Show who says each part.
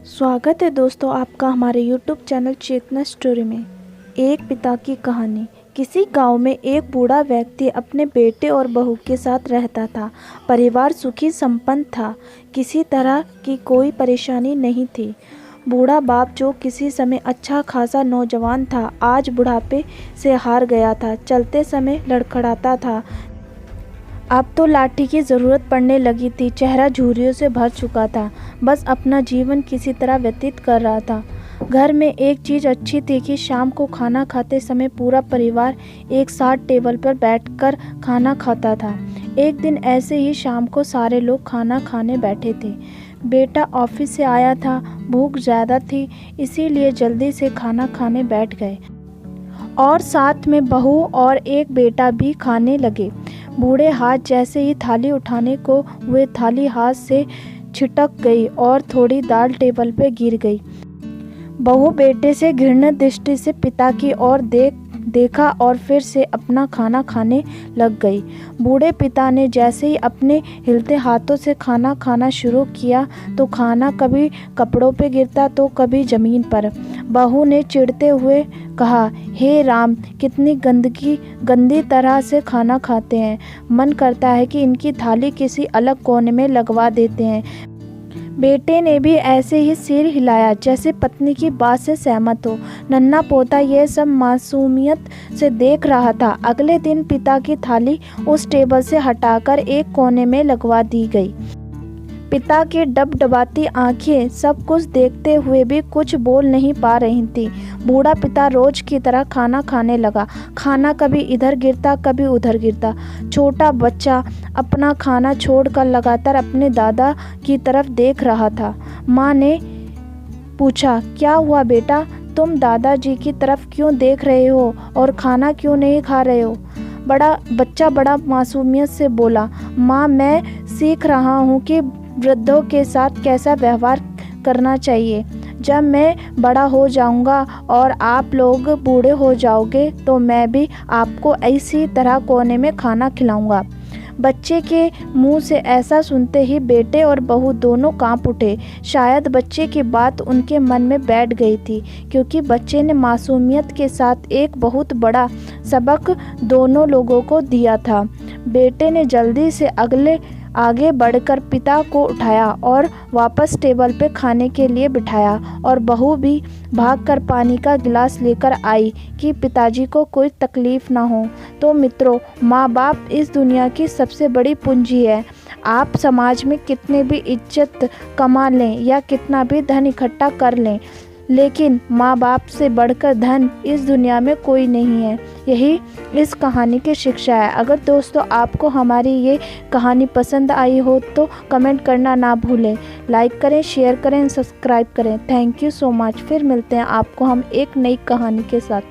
Speaker 1: स्वागत है दोस्तों आपका हमारे YouTube चैनल चेतना स्टोरी में। एक पिता की कहानी। किसी गांव में एक बूढ़ा व्यक्ति अपने बेटे और बहू के साथ रहता था। परिवार सुखी संपन्न था, किसी तरह की कोई परेशानी नहीं थी। बूढ़ा बाप जो किसी समय अच्छा खासा नौजवान था, आज बुढ़ापे से हार गया था। चलते समय लड़खड़ाता था, अब तो लाठी की ज़रूरत पड़ने लगी थी। चेहरा झुर्रियों से भर चुका था, बस अपना जीवन किसी तरह व्यतीत कर रहा था। घर में एक चीज़ अच्छी थी कि शाम को खाना खाते समय पूरा परिवार एक साथ टेबल पर बैठकर खाना खाता था। एक दिन ऐसे ही शाम को सारे लोग खाना खाने बैठे थे। बेटा ऑफिस से आया था, भूख ज़्यादा थी, इसीलिए जल्दी से खाना खाने बैठ गए और साथ में बहू और एक बेटा भी खाने लगे। बूढ़े हाथ जैसे ही थाली उठाने को हुए, थाली हाथ से छिटक गई और थोड़ी दाल टेबल पे गिर गई। बहू बेटे से घृणित दृष्टि से पिता की ओर देखा और फिर से अपना खाना खाने लग गई। बूढ़े पिता ने जैसे ही अपने हिलते हाथों से खाना खाना शुरू किया तो खाना कभी कपड़ों पे गिरता तो कभी ज़मीन पर। बहू ने चिढ़ते हुए कहा, हे राम, कितनी गंदी तरह से खाना खाते हैं। मन करता है कि इनकी थाली किसी अलग कोने में लगवा देते हैं। बेटे ने भी ऐसे ही सिर हिलाया जैसे पत्नी की बात से सहमत हो। नन्हा पोता यह सब मासूमियत से देख रहा था। अगले दिन पिता की थाली उस टेबल से हटाकर एक कोने में लगवा दी गई। पिता की डबडबाती आंखें सब कुछ देखते हुए भी कुछ बोल नहीं पा रही थी। बूढ़ा पिता रोज की तरह खाना खाने लगा। खाना कभी इधर गिरता कभी उधर गिरता। छोटा बच्चा अपना खाना छोड़कर लगातार अपने दादा की तरफ देख रहा था। माँ ने पूछा, क्या हुआ बेटा, तुम दादाजी की तरफ क्यों देख रहे हो और खाना क्यों नहीं खा रहे हो? बच्चा बड़ा मासूमियत से बोला, माँ, मैं सीख रहा हूँ कि वृद्धों के साथ कैसा व्यवहार करना चाहिए। जब मैं बड़ा हो जाऊंगा और आप लोग बूढ़े हो जाओगे तो मैं भी आपको इसी तरह कोने में खाना खिलाऊंगा। बच्चे के मुंह से ऐसा सुनते ही बेटे और बहू दोनों कांप उठे। शायद बच्चे की बात उनके मन में बैठ गई थी, क्योंकि बच्चे ने मासूमियत के साथ एक बहुत बड़ा सबक दोनों लोगों को दिया था। बेटे ने जल्दी से आगे बढ़कर पिता को उठाया और वापस टेबल पे खाने के लिए बिठाया, और बहू भी भागकर पानी का गिलास लेकर आई कि पिताजी को कोई तकलीफ़ ना हो। तो मित्रों, माँ बाप इस दुनिया की सबसे बड़ी पूंजी है। आप समाज में कितने भी इज्जत कमा लें या कितना भी धन इकट्ठा कर लें, लेकिन माँ बाप से बढ़कर धन इस दुनिया में कोई नहीं है। यही इस कहानी की शिक्षा है। अगर दोस्तों आपको हमारी ये कहानी पसंद आई हो तो कमेंट करना ना भूलें। लाइक करें, शेयर करें, सब्सक्राइब करें। Thank you so much. फिर मिलते हैं आपको हम एक नई कहानी के साथ।